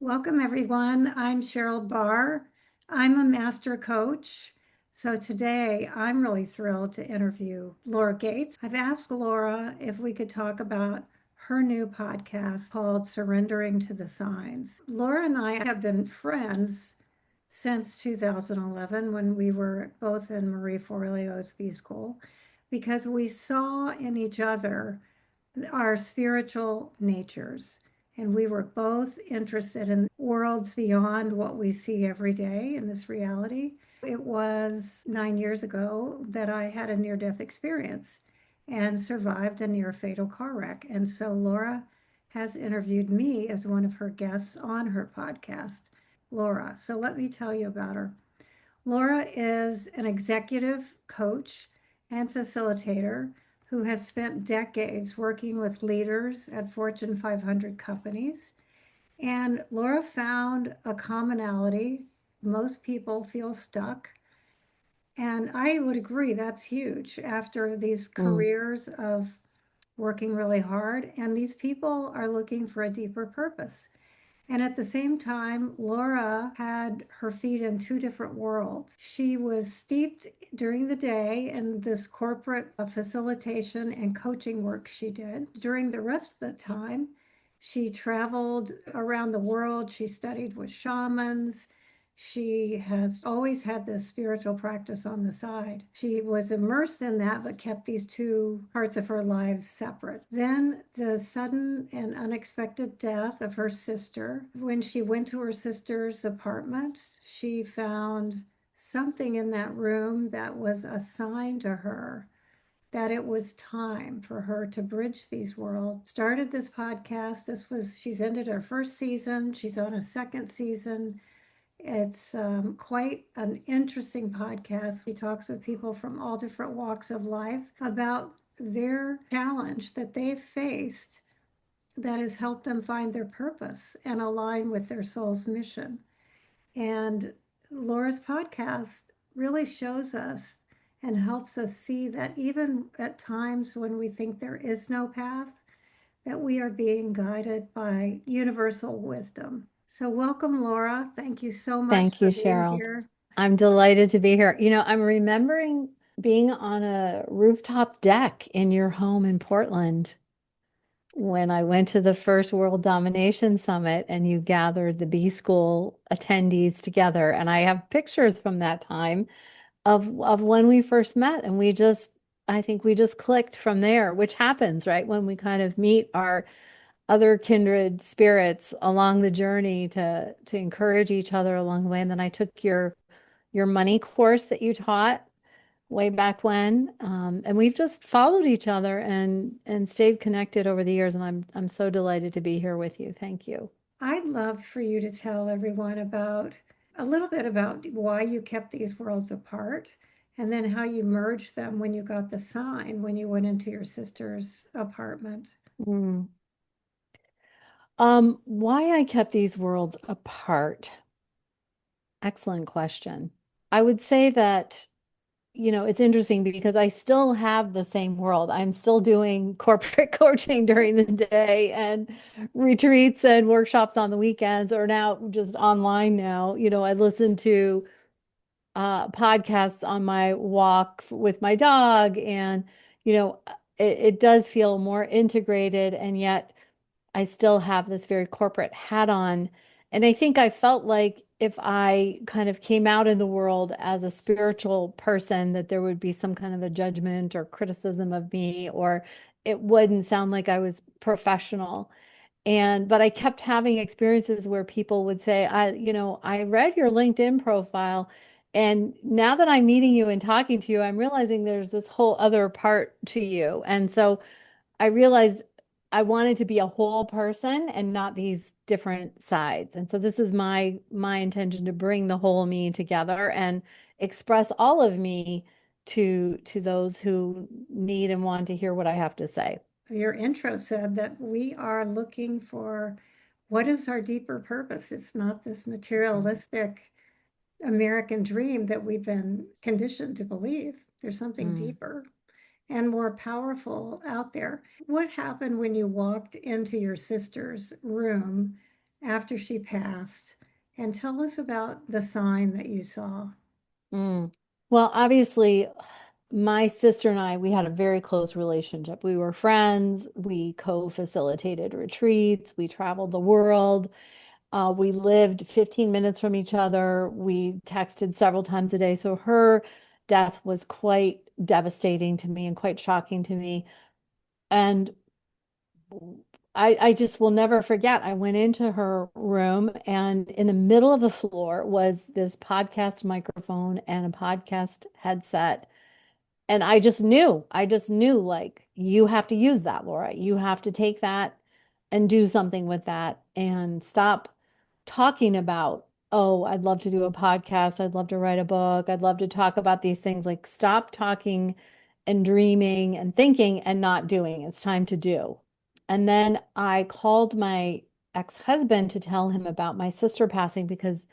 Welcome, everyone. I'm Cheryl Barr. I'm a master coach. So today I'm really thrilled to interview Laura Gates. I've asked Laura if we could talk about her new podcast called Surrendering to the Signs. Laura and I have been friends since 2011 when we were both in Marie Forleo's B School because we saw in each other our spiritual natures. And we were both interested in worlds beyond what we see every day in this reality. It was 9 years ago that I had a near death experience and survived a near fatal car wreck. And so Laura has interviewed me as one of her guests on her podcast. Laura, so let me tell you about her. Laura is an executive coach and facilitator who has spent decades working with leaders at Fortune 500 companies. And Laura found a commonality. Most people feel stuck. And I would agree that's huge after these Mm, careers of working really hard. And these people are looking for a deeper purpose. And at the same time, Laura had her feet in two different worlds. She was steeped during the day in this corporate facilitation and coaching work she did. During the rest of the time, she traveled around the world. She studied with shamans. She has always had this spiritual practice on the side. She was immersed in that, but kept these two parts of her lives separate. Then the sudden and unexpected death of her sister. When she went to her sister's apartment, she found something in that room that was a sign to her that it was time for her to bridge these worlds. Started this podcast. She's ended her first season. She's on a second season. It's quite an interesting podcast. She talks with people from all different walks of life about their challenge that they've faced that has helped them find their purpose and align with their soul's mission. And Laura's podcast really shows us and helps us see that even at times when we think there is no path, that we are being guided by universal wisdom. So, welcome, Laura. Thank you so much thank you, for being Cheryl. here. I'm delighted to be here. I'm remembering being on a rooftop deck in your home in Portland when I went to the first World Domination Summit and you gathered the B School attendees together. And I have pictures from that time of when we first met. And I think we just clicked from there, which happens, right? When we kind of meet our other kindred spirits along the journey to encourage each other along the way. And then I took your money course that you taught way back when, and we've just followed each other and stayed connected over the years. And I'm so delighted to be here with you. Thank you. I'd love for you to tell everyone about a little bit about why you kept these worlds apart and then how you merged them when you got the sign when you went into your sister's apartment. Mm. Why I kept these worlds apart? Excellent question. I would say that it's interesting because I still have the same world. I'm still doing corporate coaching during the day and retreats and workshops on the weekends, or now just online now. I listen to podcasts on my walk with my dog, and it does feel more integrated, and yet I still have this very corporate hat on. And I think I felt like if I kind of came out in the world as a spiritual person, that there would be some kind of a judgment or criticism of me, or it wouldn't sound like I was professional. But I kept having experiences where people would say, I read your LinkedIn profile, and now that I'm meeting you and talking to you, I'm realizing there's this whole other part to you. And so I realized I wanted to be a whole person and not these different sides. And so this is my intention to bring the whole me together and express all of me to those who need and want to hear what I have to say. Your intro said that we are looking for what is our deeper purpose. It's not this materialistic American dream that we've been conditioned to believe. There's something Mm. deeper and more powerful out there. What happened when you walked into your sister's room after she passed, and tell us about the sign that you saw. Mm. Well, obviously, my sister and I, we had a very close relationship. We were friends. We co-facilitated retreats. We traveled the world. We lived 15 minutes from each other. We texted several times a day. So her death was quite devastating to me and quite shocking to me. And I just will never forget. I went into her room, and in the middle of the floor was this podcast microphone and a podcast headset. And I just knew like, you have to use that, Laura. You have to take that and do something with that and stop talking about, oh, I'd love to do a podcast. I'd love to write a book. I'd love to talk about these things. Like, stop talking and dreaming and thinking and not doing. It's time to do. And then I called my ex-husband to tell him about my sister passing because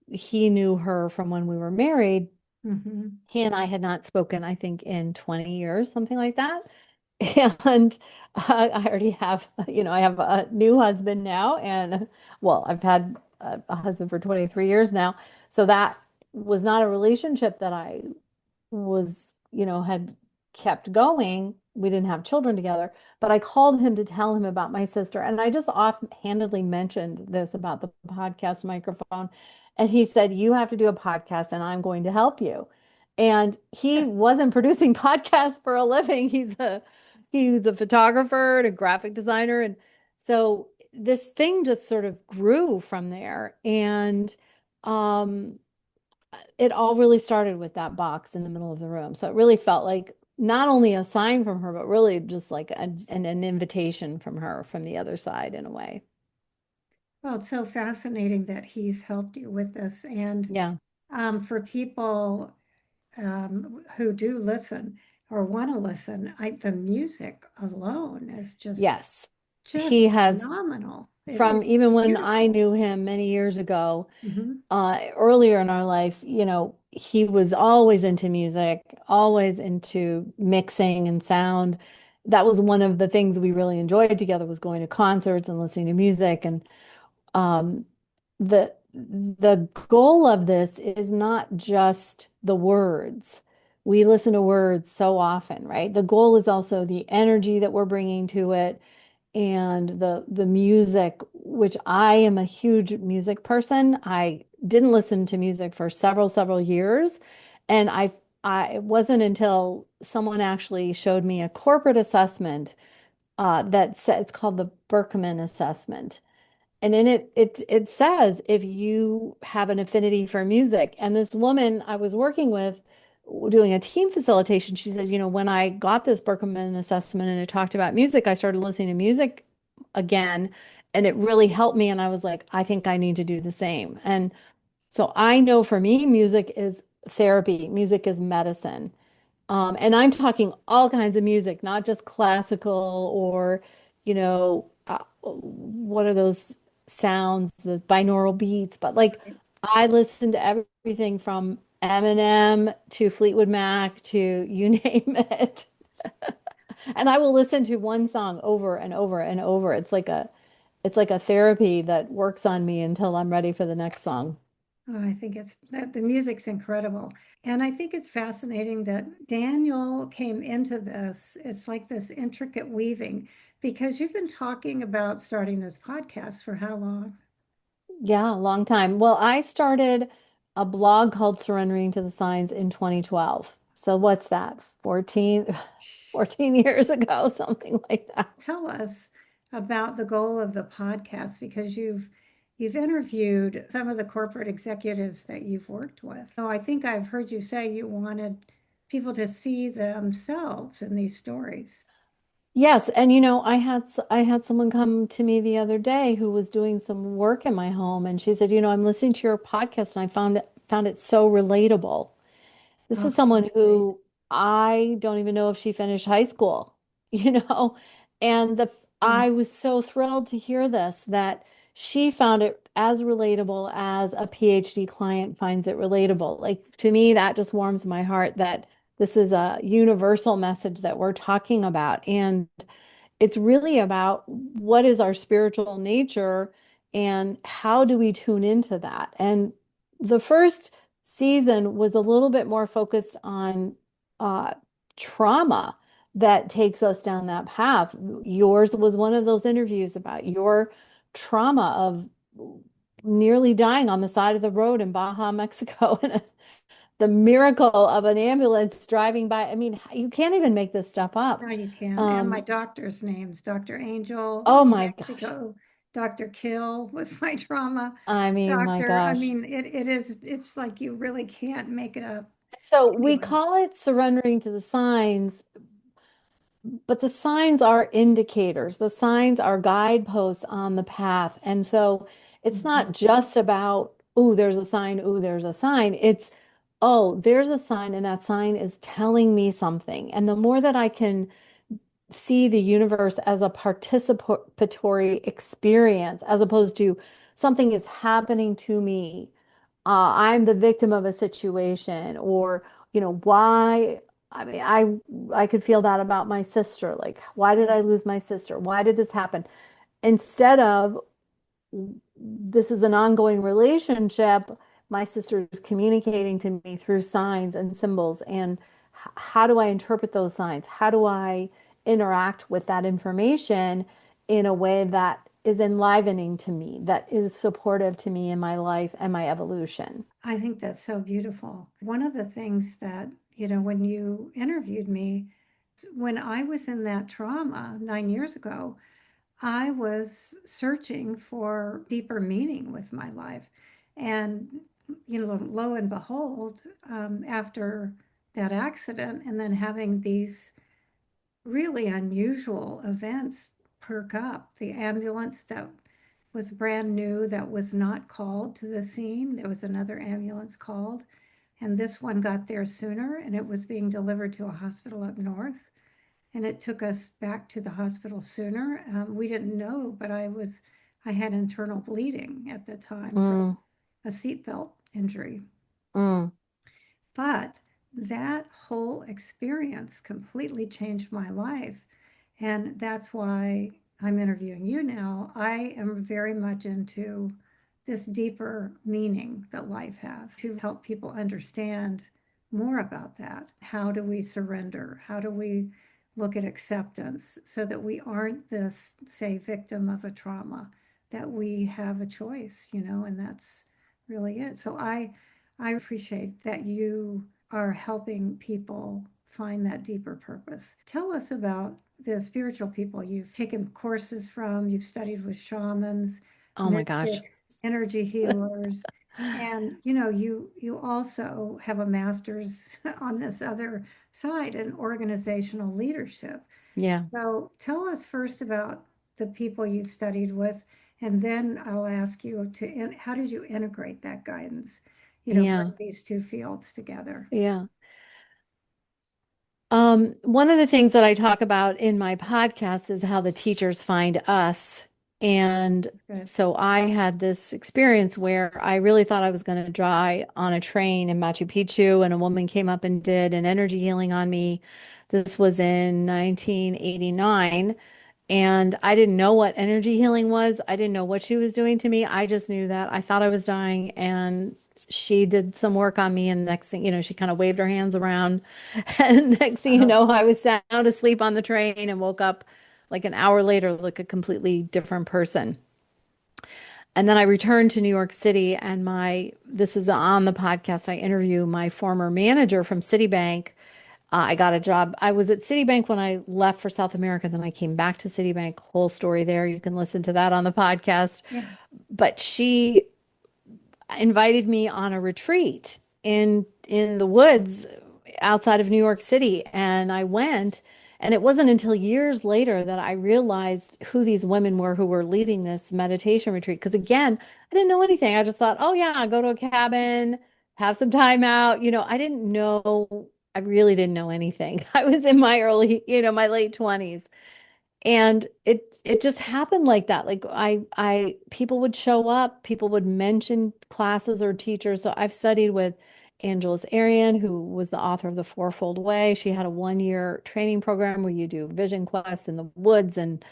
he knew her from when we were married. Mm-hmm. He and I had not spoken, I think, in 20 years, something like that. And I already have, I have a new husband now. And well, I've had a husband for 23 years now. So that was not a relationship that I was, had kept going. We didn't have children together, but I called him to tell him about my sister. And I just offhandedly mentioned this about the podcast microphone. And he said, you have to do a podcast and I'm going to help you. And he wasn't producing podcasts for a living. He's a photographer and a graphic designer. And so this thing just sort of grew from there. And um it all really started with that box in the middle of the room. So it really felt like not only a sign from her, but really just like an invitation from her from the other side in a way. Well, it's so fascinating that he's helped you with this. And Yeah. for people who do listen or want to listen, the music alone is Yes. just He has, phenomenal. from It's even when I beautiful. knew him many years ago, Hmm. earlier in our life, he was always into music, always into mixing and sound. That was one of the things we really enjoyed together, was going to concerts and listening to music. And um, the goal of this is not just the words. We listen to words so often, right? The goal is also the energy that we're bringing to it and the music, which I am a huge music person. I didn't listen to music for several years, and it wasn't until someone actually showed me a corporate assessment that said, it's called the Berkman assessment. And in it says if you have an affinity for music. And this woman I was working with doing a team facilitation, she said, when I got this Berkman assessment and it talked about music, I started listening to music again, and it really helped me. And I was like, I think I need to do the same. And so I know for me, music is therapy, music is medicine. And I'm talking all kinds of music, not just classical or, what are those sounds, the binaural beats, but like I listen to everything from Eminem to Fleetwood Mac to you name it. And I will listen to one song over and over and over. It's like a therapy that works on me until I'm ready for the next song. Oh, I think it's that the music's incredible. And I think it's fascinating that Daniel came into this. It's like this intricate weaving because you've been talking about starting this podcast for how long? Yeah, a long time. Well, I started a blog called Surrendering to the Signs in 2012. So what's that? 14 years ago, something like that. Tell us about the goal of the podcast because you've interviewed some of the corporate executives that you've worked with. So I think I've heard you say you wanted people to see themselves in these stories. Yes, and I had someone come to me the other day who was doing some work in my home, and she said, I'm listening to your podcast and I found it so relatable. This Oh, is someone that's great. who I don't even know if she finished high school, you know, and Mm. I was so thrilled to hear this, that she found it as relatable as a PhD client finds it relatable. Like, to me, that just warms my heart that this is a universal message that we're talking about. And it's really about what is our spiritual nature And how do we tune into that? And the first season was a little bit more focused on uh, trauma that takes us down that path. Yours was one of those interviews about your trauma of nearly dying on the side of the road in Baja, Mexico, and the miracle of an ambulance driving by. I mean, you can't even make this stuff up. No, you can't. And my Um, doctor's names, Dr. Angel oh in my gosh. Mexico, Dr. Kill was my trauma I mean, my doctor. I gosh. mean, it's like you really can't make it up. So we Anyway, call it surrendering to the signs, but the signs are indicators. The signs are guideposts on the path. And so it's not mhm. just about, oh, there's a sign, oh, there's a sign. It's, oh, there's a sign, and that sign is telling me something. And the more that I can see the universe as a participatory experience, as opposed to something is happening to me, I'm the victim of a situation, or, why? I mean, I could feel that about my sister. Like, why did I lose my sister? Why did this happen? Instead of, this is an ongoing relationship, my sister is communicating to me through signs and symbols. And how do I interpret those signs? How do I interact with that information in a way that is enlivening to me, that is supportive to me in my life and my evolution? I think that's so beautiful. One of the things that, when you interviewed me, when I was in that trauma 9 years ago, I was searching for deeper meaning with my life. And, lo and behold, after that accident and then having these really unusual events perk up, the ambulance that was brand new that was not called to the scene, there was another ambulance called, and this one got there sooner and it was being delivered to a hospital up north, and it took us back to the hospital sooner. We didn't know, but I had internal bleeding at the time from Mm, a seatbelt injury. mm, But that whole experience completely changed my life. And that's why I'm interviewing you now. I am very much into this deeper meaning that life has to help people understand more about that. How do we surrender? How do we look at acceptance so that we aren't this, say, victim of a trauma, that we have a choice, and that's really it. So I appreciate that you are helping people find that deeper purpose. Tell us about the spiritual people you've taken courses from, you've studied with shamans, oh my gosh. mystics, energy healers, and you also have a master's on this other side in organizational leadership. Yeah. So tell us first about the people you've studied with, and then I'll ask you how did you integrate that guidance, bring Yeah. these two fields together. Yeah. One of the things that I talk about in my podcast is how the teachers find us. And Good. so I had this experience where I really thought I was going to die on a train in Machu Picchu, and a woman came up and did an energy healing on me. This was in 1989. And I didn't know what energy healing was. I didn't know what she was doing to me. I just knew that I thought I was dying, and she did some work on me. And next thing, she kind of waved her hands around. And next thing you Oh, know, I was sound asleep on the train and woke up like an hour later, like a completely different person. And then I returned to New York City, and this is on the podcast. I interview my former manager from Citibank. I got a job. I was at Citibank when I left for South America. Then I came back to Citibank. Whole story there. You can listen to that on the podcast. yeah. But she invited me on a retreat in the woods outside of New York City, and I went. And it wasn't until years later that I realized who these women were who were leading this meditation retreat. Because again, I didn't know anything. I just thought, oh yeah, go to a cabin, have some time out. I didn't know, I really didn't know anything. I was in my my late 20s. And it just happened like that. Like people would show up, people would mention classes or teachers. So I've studied with Angeles Arian, who was the author of The Fourfold Way. She had a 1-year training program where you do vision quests in the woods, and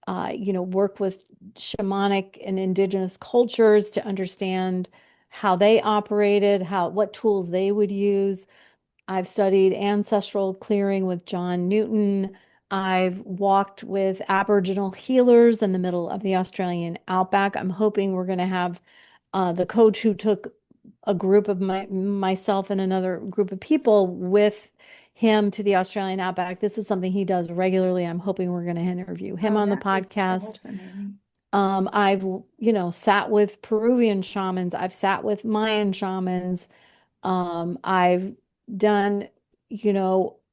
work with shamanic and indigenous cultures to understand how they operated, what tools they would use. I've studied ancestral clearing with John Newton. I've walked with Aboriginal healers in the middle of the Australian outback. I'm hoping we're going to have the coach who took a group of myself and another group of people with him to the Australian outback. This is something he does regularly. I'm hoping we're going to interview him Oh, on the that would be podcast. fascinating. I've, sat with Peruvian shamans. I've sat with Mayan shamans. I've done,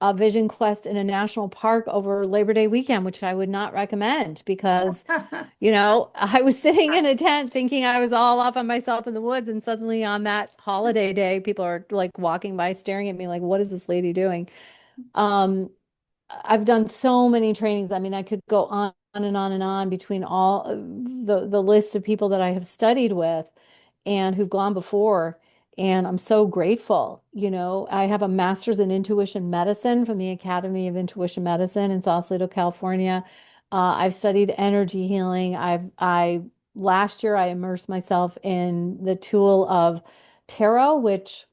a vision quest in a national park over Labor Day weekend, which I would not recommend because, I was sitting in a tent thinking I was all off on myself in the woods, and suddenly on that holiday day, people are like walking by, staring at me like, what is this lady doing? Um, I've done so many trainings. I mean, I could go on and on and on between all the list of people that I have studied with and who've gone before. And I'm so grateful. I have a master's in intuition medicine from the Academy of Intuition Medicine in Sausalito, California. I've studied energy healing. I last year I immersed myself in the tool of tarot, which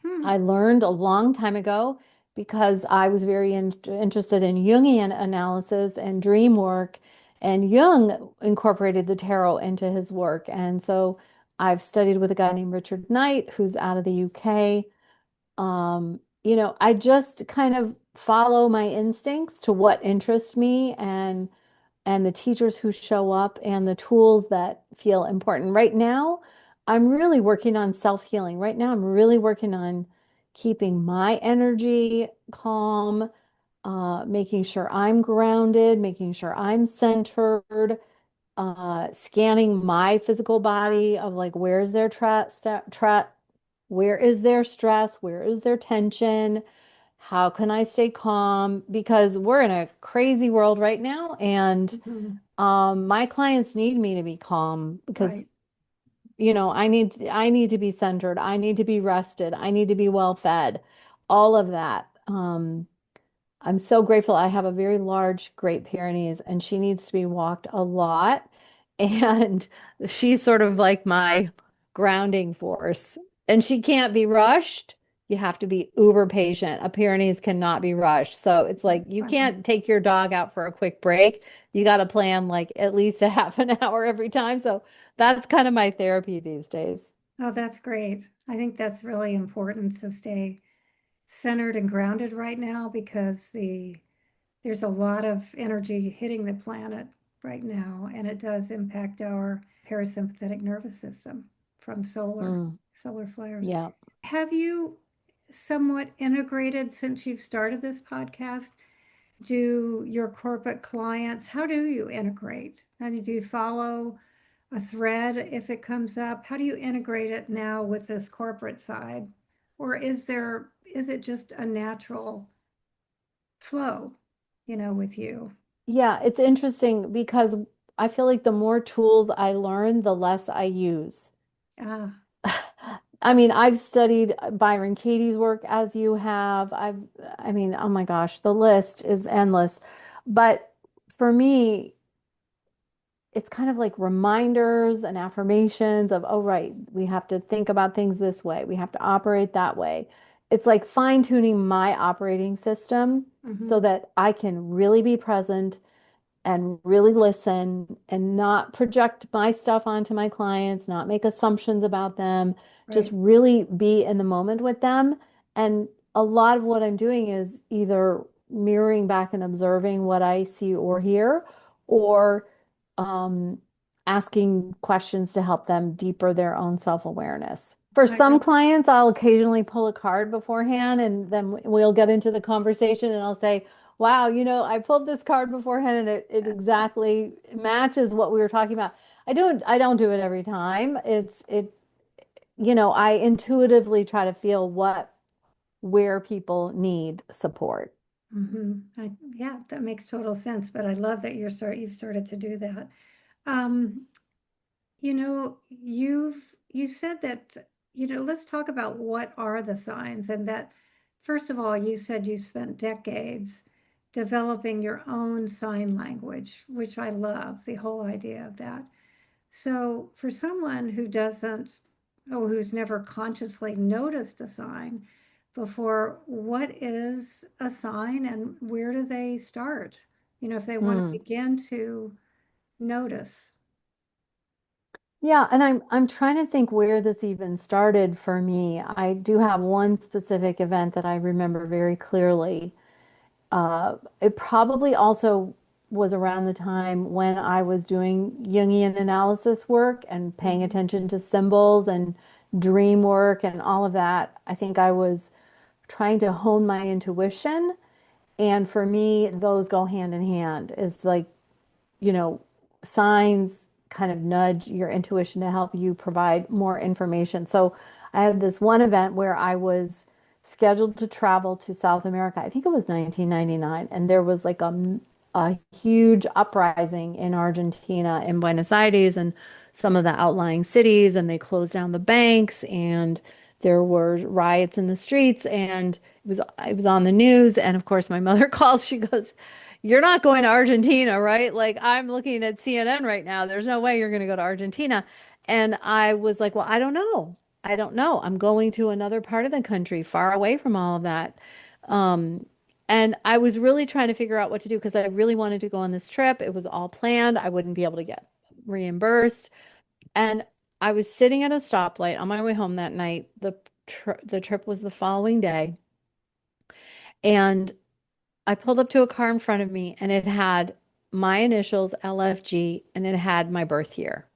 Hmm. I learned a long time ago because I was very interested in Jungian analysis and dream work, and Jung incorporated the tarot into his work. And so I've studied with a guy named Richard Knight, who's out of the UK. I just kind of follow my instincts to what interests me and the teachers who show up and the tools that feel important. Right now, I'm really working on self-healing. Right now, I'm really working on keeping my energy calm, making sure I'm grounded, making sure I'm centered, scanning my physical body of like, where's their where is their stress? Where is their tension? How can I stay calm? Because we're in a crazy world right now, and Mhm. my clients need me to be calm because, Right. I need to be centered. I need to be rested. I need to be well fed. All of that. I'm so grateful. I have a very large Great Pyrenees and she needs to be walked a lot. And she's sort of like my grounding force. And she can't be rushed. You have to be uber patient. A Pyrenees cannot be rushed. So it's like That's you funny. can't take your dog out for a quick break. You got to plan like at least a half an hour every time. So that's kind of my therapy these days. Oh, that's great. I think that's really important to stay centered and grounded right now because there's a lot of energy hitting the planet right now, and it does impact our parasympathetic nervous system from Mm, solar flares. yeah. Have you somewhat integrated since you've started this podcast? Do your corporate clients, how do you integrate? How do you follow a thread if it comes up? How do you integrate it now with this corporate side? Or is it just a natural flow, with you? Yeah, it's interesting because I feel like the more tools I learn, the less I use. Ah, I mean, I've studied Byron Katie's work as you have. I mean, oh my gosh, the list is endless. But for me, it's kind of like reminders and affirmations of, oh, right, we have to think about things this way. We have to operate that way. It's like fine-tuning my operating system so mhm, that I can really be present and really listen and not project my stuff onto my clients, not make assumptions about them, just right. really be in the moment with them. And a lot of what I'm doing is either mirroring back and observing what I see or hear, or um, asking questions to help them deeper their own self-awareness. For I some love, clients, I'll occasionally pull a card beforehand and then we'll get into the conversation and I'll say, wow, I pulled this card beforehand and it exactly matches what we were talking about. I don't do it every time. I intuitively try to feel where people need support. yeah, that makes total sense, but I love that you've started to do that. Um, you said that, let's talk about what are the signs and that, first of all, you said you spent decades developing your own sign language, which I love the whole idea of that. So for someone who doesn't, or who's never consciously noticed a sign before, what is a sign and where do they start? If they want to Mm. begin to notice. Yeah, and I'm trying to think where this even started for me. I do have one specific event that I remember very clearly. It probably also was around the time when I was doing Jungian analysis work and paying Mhm. attention to symbols and dream work and all of that. I think I was trying to hone my intuition. And for me, those go hand in hand. It's like, you know, signs kind of nudge your intuition to help you provide more information. So I had this one event where I was scheduled to travel to South America. I think it was 1999, and there was like a huge uprising in Argentina, in Buenos Aires, and some of the outlying cities, and they closed down the banks, and there were riots in the streets, and it was on the news. And of course, my mother calls. She goes, "You're not going to Argentina, right? Like, I'm looking at CNN right now. There's no way you're going to go to Argentina." And I was like, "Well, I don't know. I don't know. I'm going to another part of the country, far away from all of that." Um, and I was really trying to figure out what to do because I really wanted to go on this trip. It was all planned. I wouldn't be able to get reimbursed. And I was sitting at a stoplight on my way home that night. The trip was the following day. And I pulled up to a car in front of me and it had my initials, LFG, and it had my birth year.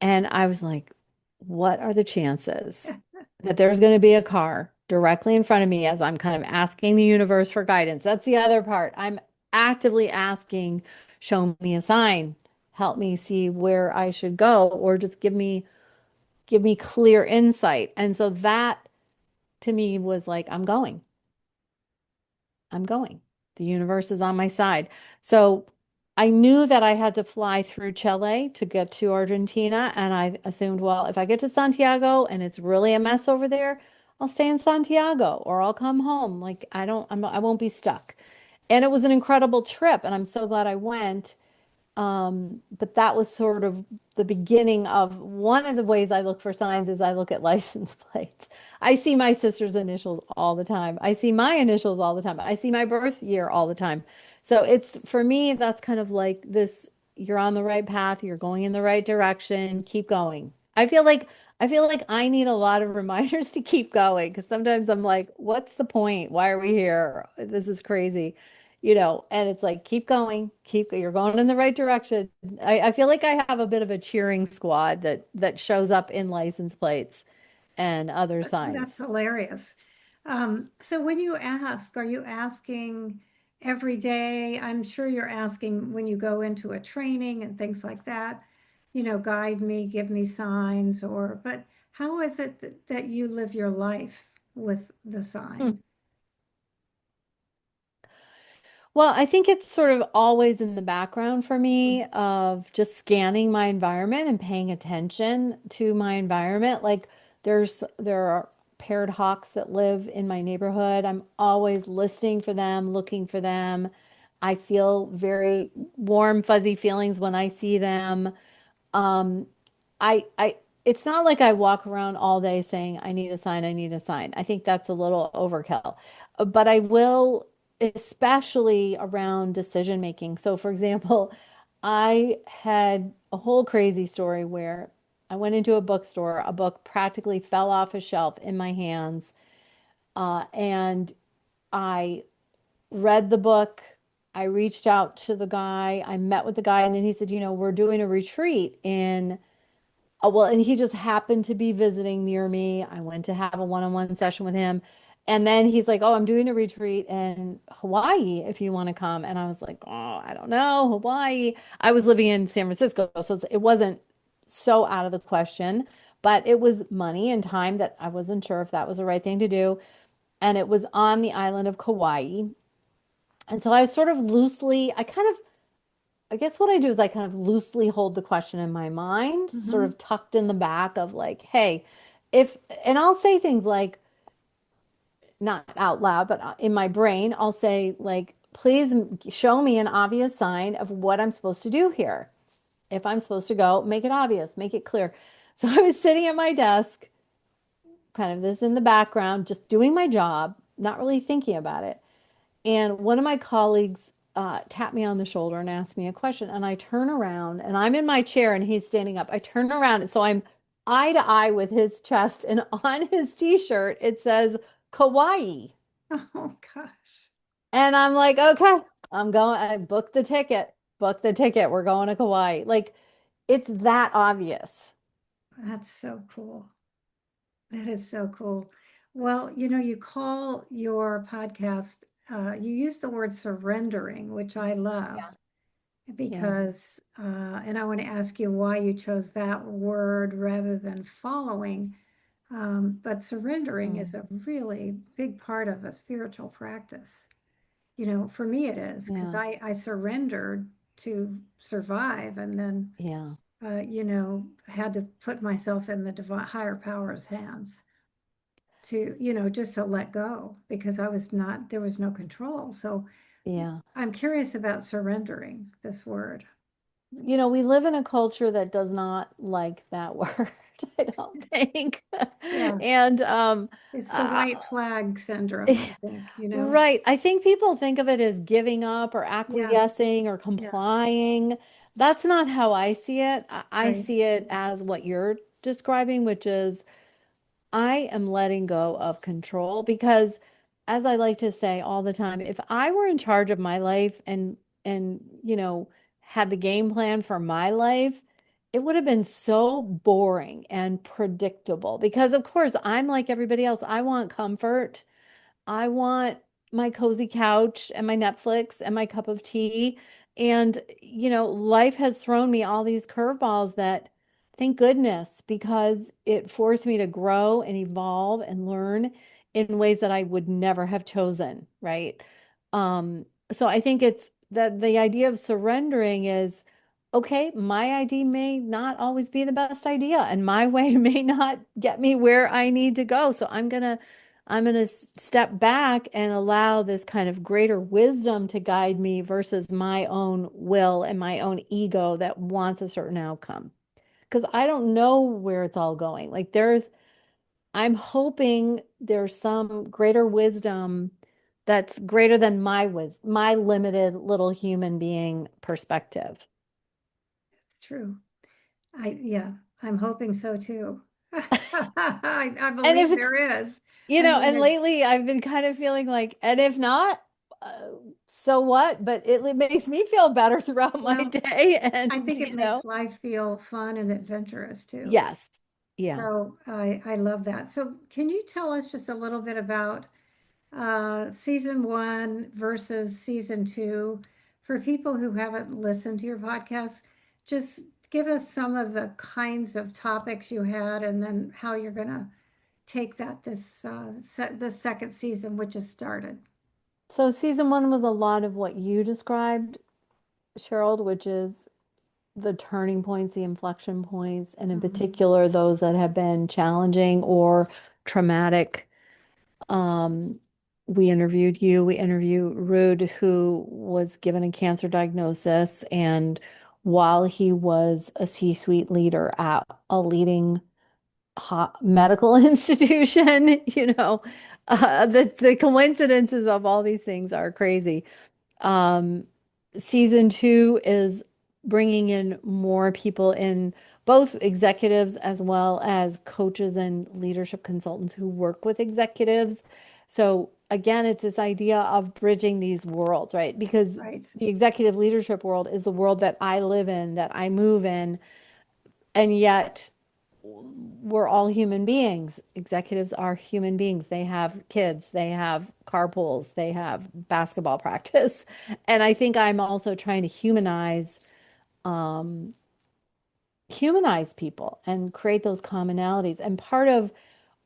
And I was like, what are the chances that there's going to be a car directly in front of me as I'm kind of asking the universe for guidance? That's the other part. I'm actively asking, show me a sign, help me see where I should go, or just give me clear insight. And so that to me was like, I'm going. I'm going. The universe is on my side. So I knew that I had to fly through Chile to get to Argentina. And I assumed, well, if I get to Santiago and it's really a mess over there, I'll stay in Santiago or I'll come home. Like I won't be stuck. And it was an incredible trip. And I'm so glad I went. But that was sort of the beginning of one of the ways I look for signs is I look at license plates. I see my sister's initials all the time. I see my initials all the time. I see my birth year all the time. So it's for me, that's kind of like this, you're on the right path, you're going in the right direction, keep going. I feel like I need a lot of reminders to keep going because sometimes I'm like, what's the point? Why are we here? This is crazy, and it's like, keep going, you're going in the right direction. I feel like I have a bit of a cheering squad that shows up in license plates and other That's signs. hilarious. So when you ask, are you asking every day? I'm sure you're asking when you go into a training and things like that, guide me, give me signs, but how is it that you live your life with the Hmm. signs? Well, I think it's sort of always in the background for me of just scanning my environment and paying attention to my environment. Like there are paired hawks that live in my neighborhood. I'm always listening for them, looking for them. I feel very warm, fuzzy feelings when I see them. Um, it's not like I walk around all day saying, I need a sign, I need a sign. I think that's a little overkill. But I will, especially around decision making. So, for example, I had a whole crazy story where I went into a bookstore, a book practically fell off a shelf in my hands, and I read the book. I reached out to the guy, I met with the guy, and then he said, we're doing a retreat in well, and he just happened to be visiting near me. I went to have a one-on-one session with him. And then he's like, "Oh, I'm doing a retreat in Hawaii if you want to come." And I was like, "Oh, I don't know, Hawaii." I was living in San Francisco, so it wasn't so out of the question, but it was money and time that I wasn't sure if that was the right thing to do. And it was on the island of Kauai. And so I sort of loosely, I guess what I do is I kind of loosely hold the question in my mind, sort Mhm. of tucked in the back of like, hey, if, and I'll say things like, not out loud, but in my brain, I'll say, like, please show me an obvious sign of what I'm supposed to do here. If I'm supposed to go, make it obvious, make it clear. So I was sitting at my desk, kind of this in the background, just doing my job, not really thinking about it. And one of my colleagues tapped me on the shoulder and asked me a question. And I turn around and I'm in my chair and he's standing up. I turn around and so I'm eye to eye with his chest. And on his t-shirt, it says Kauai. Oh gosh, And I'm like, okay, I'm going, I booked the ticket, book the ticket. We're going to Kauai. Like it's that obvious. that's so cool. That is so cool. Well, you call your podcast, you use the word surrendering, which I love Yeah. Yeah. because, and I want to ask you why you chose that word rather than following. But surrendering is Mm, a really big part of a spiritual practice. For me it is because yeah. I surrendered to survive and then, Yeah. had to put myself in the divine higher power's hands to, just to let go because there was no control. So Yeah. I'm curious about surrendering this word. We live in a culture that does not like that word, I don't think. Yeah, And it's the uh, white flag syndrome, I think. right, I think people think of it as giving up or Yeah, acquiescing or yeah, complying. That's not how I see it. I right. see it as what you're describing, which is I am letting go of control because as I like to say all the time, if I were in charge of my life and had the game plan for my life, it would have been so boring and predictable because of course I'm like everybody else. I want comfort. I want my cozy couch and my Netflix and my cup of tea. And life has thrown me all these curveballs that, thank goodness, because it forced me to grow and evolve and learn in ways that I would never have chosen, right? So I think it's that the idea of surrendering is, okay, my idea may not always be the best idea, and my way may not get me where I need to go. So I'm going to step back and allow this kind of greater wisdom to guide me versus my own will and my own ego that wants a certain outcome. Because I don't know where it's all going. I'm hoping there's some greater wisdom that's greater than my limited little human being perspective. True. Yeah, I'm hoping so too. I And if believe it's, there is. I mean, and lately I've been kind of feeling like, and if not, uh, so what? But it makes me feel better throughout my well, day. I And, think it makes life feel fun and adventurous too. yes, yeah. So I love that. So can you tell us just a little bit about season one versus season two for people who haven't listened to your podcast? Just give us some of the kinds of topics you had, and then how you're going to take that this second season, which has started. So season one was a lot of what you described, Cheryl, which is the turning points, the inflection points, and in Mhm. particular, those that have been challenging or traumatic. Um, we interviewed you, we interviewed Rude, who was given a cancer diagnosis. And while he was a C-suite leader at a leading medical institution, the coincidences of all these things are crazy. Um, season two is bringing in more people in, both executives as well as coaches and leadership consultants who work with executives. So again, it's this idea of bridging these worlds, right? Because Right. the executive leadership world is the world that I live in, that I move in, and yet we're all human beings. Executives are human beings. They have kids, they have carpools, they have basketball practice. And I think I'm also trying to um, humanize people and create those commonalities. And part of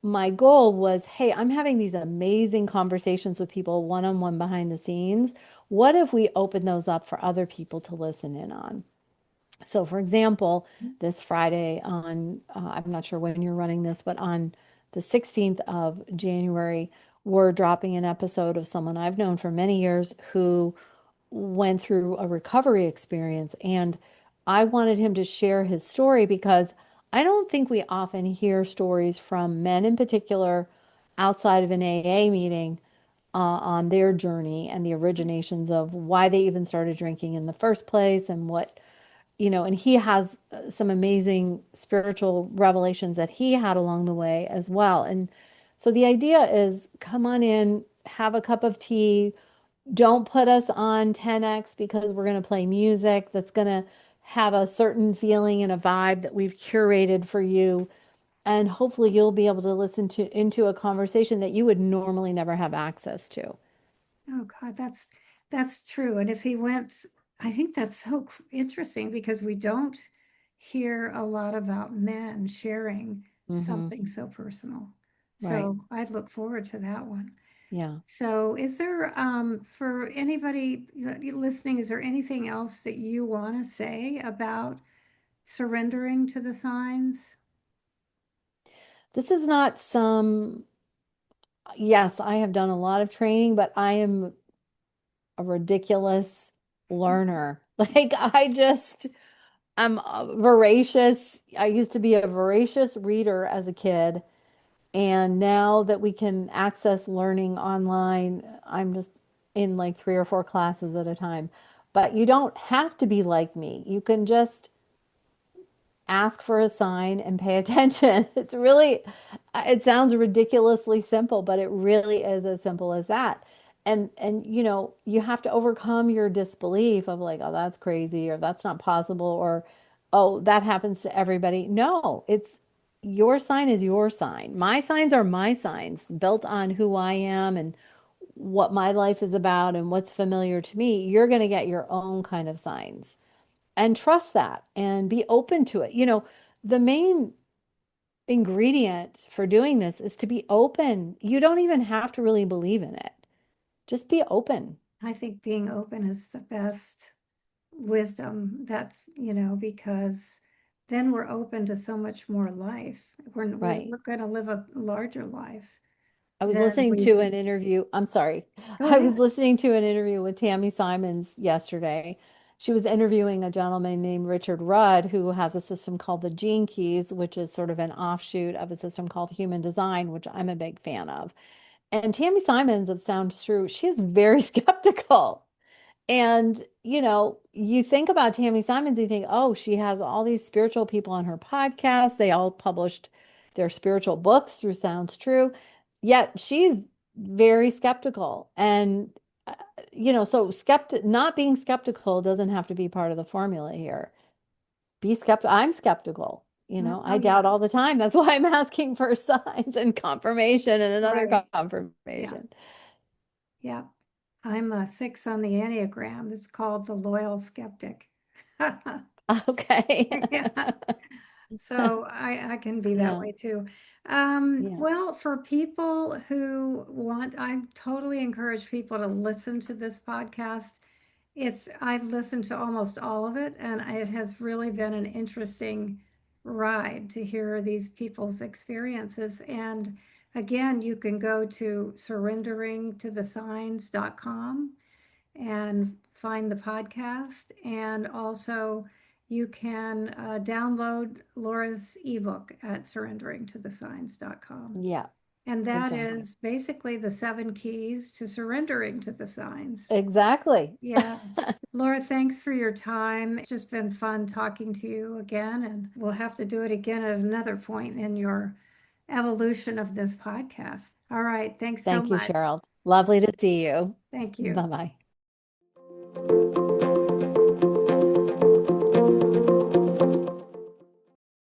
my goal was, hey, I'm having these amazing conversations with people one-on-one behind the scenes. What if we open those up for other people to listen in on? So, for example, this Friday I'm not sure when you're running this, but on the 16th of January, we're dropping an episode of someone I've known for many years who went through a recovery experience. And I wanted him to share his story because I don't think we often hear stories from men in particular outside of an AA meeting on their journey and the originations of why they even started drinking in the first place and what, and he has some amazing spiritual revelations that he had along the way as well. And so the idea is come on in, have a cup of tea. Don't put us on 10X because we're going to play music that's going to have a certain feeling and a vibe that we've curated for you. And hopefully you'll be able to listen to into a conversation that you would normally never have access to. Oh God, that's true. And if he went, I think that's so interesting because we don't hear a lot about men sharing Hmm. something so personal. Right. So I'd look forward to that one. Yeah. So is there, for anybody listening, is there anything else that you want to say about surrendering to the signs? This is not some, yes, I have done a lot of training, but I am a ridiculous learner. Like I'm voracious. I used to be a voracious reader as a kid. And now that we can access learning online, I'm just in like 3 or 4 classes at a time. But you don't have to be like me. You can just ask for a sign and pay attention. It's really, it sounds ridiculously simple, but it really is as simple as that. And you have to overcome your disbelief of like, oh, that's crazy, or that's not possible, or oh, that happens to everybody. No, it's your sign is your sign. My signs are my signs, built on who I am and what my life is about and what's familiar to me. You're going to get your own kind of signs and trust that and be open to it. The main ingredient for doing this is to be open. You don't even have to really believe in it. Just be open. I think being open is the best wisdom. That's, because then we're open to so much more life. We're Right. going to live a larger life I was than listening we. to an interview. I'm sorry. Go I was ahead. listening to an interview with Tammy Simons yesterday. She was interviewing a gentleman named Richard Rudd, who has a system called the Gene Keys, which is sort of an offshoot of a system called Human Design, which I'm a big fan of. And Tammy Simons of Sounds True, she is very skeptical. And, you think about Tammy Simons, you think, oh, she has all these spiritual people on her podcast. They all published their spiritual books through Sounds True. Yet she's very skeptical. And, so not being skeptical doesn't have to be part of the formula here. Be skeptical. I'm skeptical. Oh I yeah, doubt all the time. That's why I'm asking for signs and confirmation and another right. Yeah, confirmation. yeah. I'm a 6 on the Enneagram. It's called the loyal skeptic. Okay. Yeah. So I can be that Yeah. way too. Yeah. Well, for people who want, I totally encourage people to listen to this podcast. I've listened to almost all of it, and it has really been an interesting ride to hear these people's experiences. And again, you can go to surrenderingtothesigns.com and find the podcast. And also, you can download Laura's ebook at surrenderingtothesigns.com. Yeah. And that Exactly. is basically the 7 keys to surrendering to the signs. Exactly. Yeah. Laura, thanks for your time. It's just been fun talking to you again, and we'll have to do it again at another point in your evolution of this podcast. All right. Thanks so Thank you, much. Cheryl. Lovely to see you. Thank you. Bye-bye.